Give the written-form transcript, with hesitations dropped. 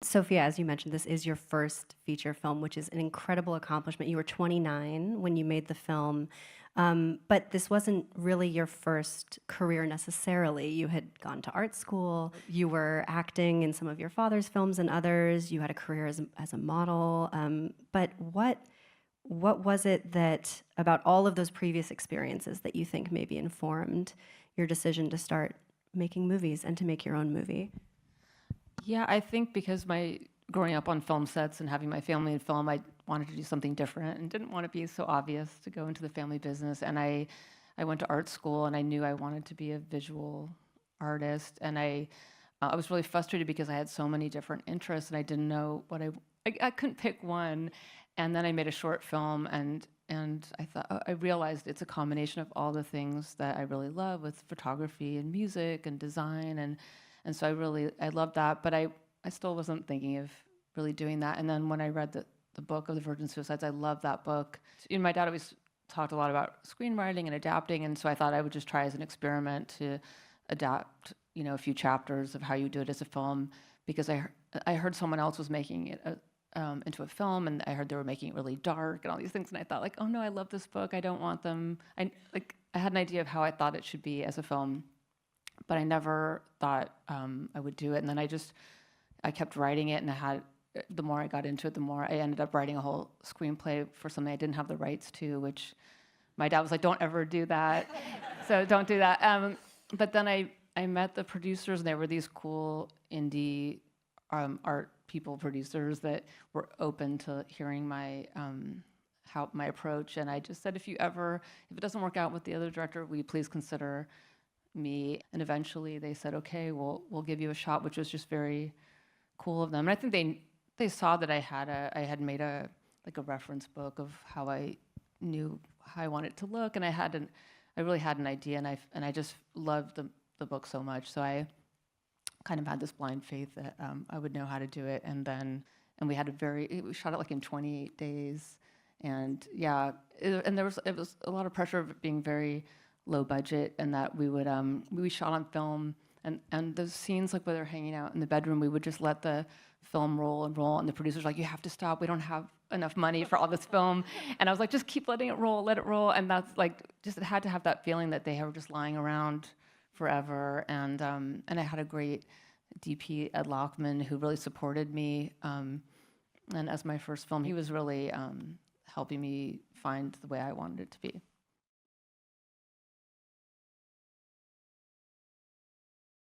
Sophia, as you mentioned, this is your first feature film, which is an incredible accomplishment. You were 29 when you made the film, but this wasn't really your first career necessarily. You had gone to art school, you were acting in some of your father's films and others, you had a career as a model, but what was it that, about all of those previous experiences, that you think maybe informed your decision to start making movies and to make your own movie? Yeah, I think because growing up on film sets and having my family in film, I wanted to do something different and didn't want to be so obvious to go into the family business. And I went to art school, and I knew I wanted to be a visual artist. And I was really frustrated because I had so many different interests, and I didn't know what I couldn't pick one. And then I made a short film, and I realized it's a combination of all the things that I really love, with photography and music and design, and so I loved that, but I still wasn't thinking of really doing that. And then when I read the book of The Virgin Suicides, I loved that book. You know, my dad always talked a lot about screenwriting and adapting, and so I thought I would just try as an experiment to adapt, you know, a few chapters of how you do it as a film, because I heard someone else was making it into a film, and I heard they were making it really dark and all these things, and I thought, like, oh no, I love this book. I don't want them. I had an idea of how I thought it should be as a film, but I never thought I would do it. And then I kept writing it, and the more I got into it, the more I ended up writing a whole screenplay for something I didn't have the rights to, which my dad was like, don't ever do that. So don't do that. But then I met the producers, and they were these cool indie art producers that were open to hearing my approach. And I just said, if it doesn't work out with the other director, will you please consider me? And eventually they said, okay, we'll give you a shot, which was just very cool of them. And I think they saw that I had made a reference book of how I knew how I wanted it to look, and I really had an idea, and I just loved the book so much. So I kind of had this blind faith that I would know how to do it. And we shot it like in 28 days. And yeah, it was a lot of pressure of it being very low budget, and that we shot on film, and those scenes, like where they're hanging out in the bedroom, we would just let the film roll, and the producers were like, you have to stop, we don't have enough money for all this film. And I was like, just keep letting it roll, let it roll. And that's like, just, it had to have that feeling that they were just lying around forever. And I had a great DP, Ed Lockman, who really supported me. And as my first film, he was really helping me find the way I wanted it to be.